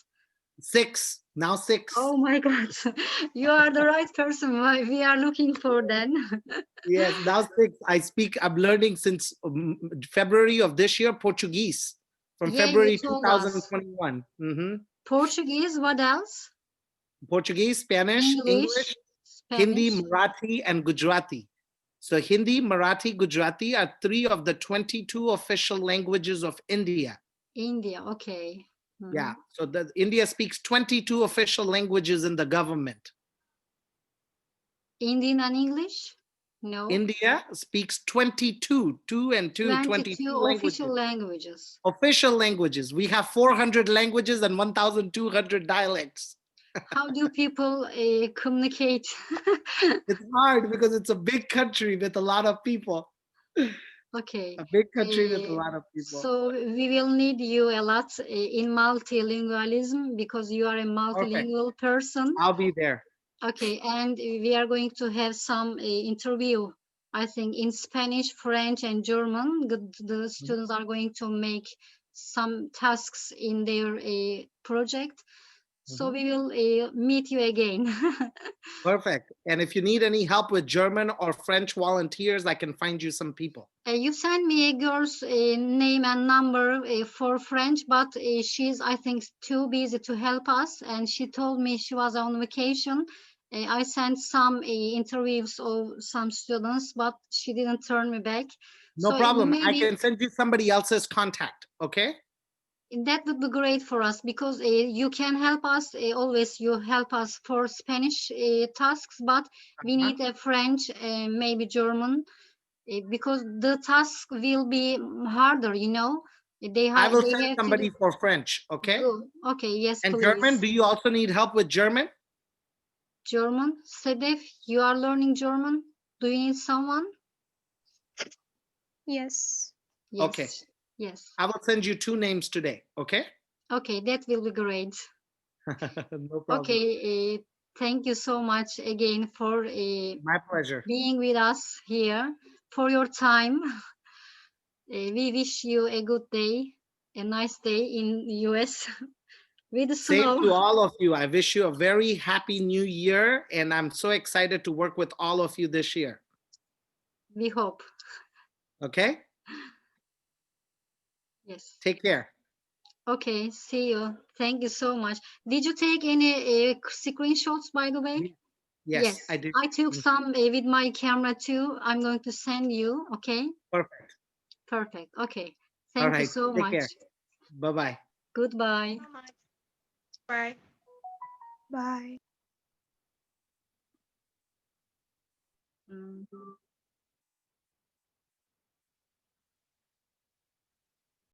6, now 6. Oh my God, you are the right person. We are looking for then. Yes, now 6. I'm learning since February of this year, Portuguese, from Yeah, you February told us. 2021. Portuguese, what else? Portuguese, Spanish, English, Hindi, Spanish, Marathi, and Gujarati. So Hindi, Marathi, Gujarati are 3 of the 22 official languages of India. India, okay. Yeah, so India speaks 22 official languages in the government. Indian and English? No. India speaks 22, 22 22 languages. official languages. Official languages. We have 400 languages and 1,200 dialects. How do people communicate? It's hard because it's a big country with a lot of people. Okay. A big country with a Uh, lot of people. So we will need you a lot in multilingualism because you are a multilingual person. I'll be there. Okay, and we are going to have some interview, I think, in Spanish, French, and German. The students are going to make some tasks in their project. So we will meet you again. Perfect. And if you need any help with German or French volunteers, I can find you some people. You sent me a girl's name and number for French, but she's, I think, too busy to help us. And she told me she was on vacation. I sent some interviews of some students, but she didn't turn me back. No So problem. I maybe can send you somebody else's contact. Okay. that would be great for us because you can help us. Always you help us for Spanish tasks, but we need a French, maybe German. Because the task will be harder, you know. I will They send have somebody to for French. Okay. do. Okay, yes, And please. German, do you also need help with German? German, Sedef, you are learning German. Do you need someone? Yes. Yes. Okay. Yes. I will send you 2 names today. Okay. Okay, that will be great. No problem. Okay, thank you so much again for My pleasure. being with us here, for your time. We wish you a good day, a nice day in the US. With the Same snow. to all of you. I wish you a very happy new year. And I'm so excited to work with all of you this year. We hope. Okay. Yes. Take care. Okay. See you. Thank you so much. Did you take any screenshots, by the way? Yes, I did. I took some with my camera too. I'm going to send you. Okay. Perfect. Perfect. Okay. All Thank you right. so Take much. care. Bye-bye. Goodbye. So much. Bye. Bye. Mm.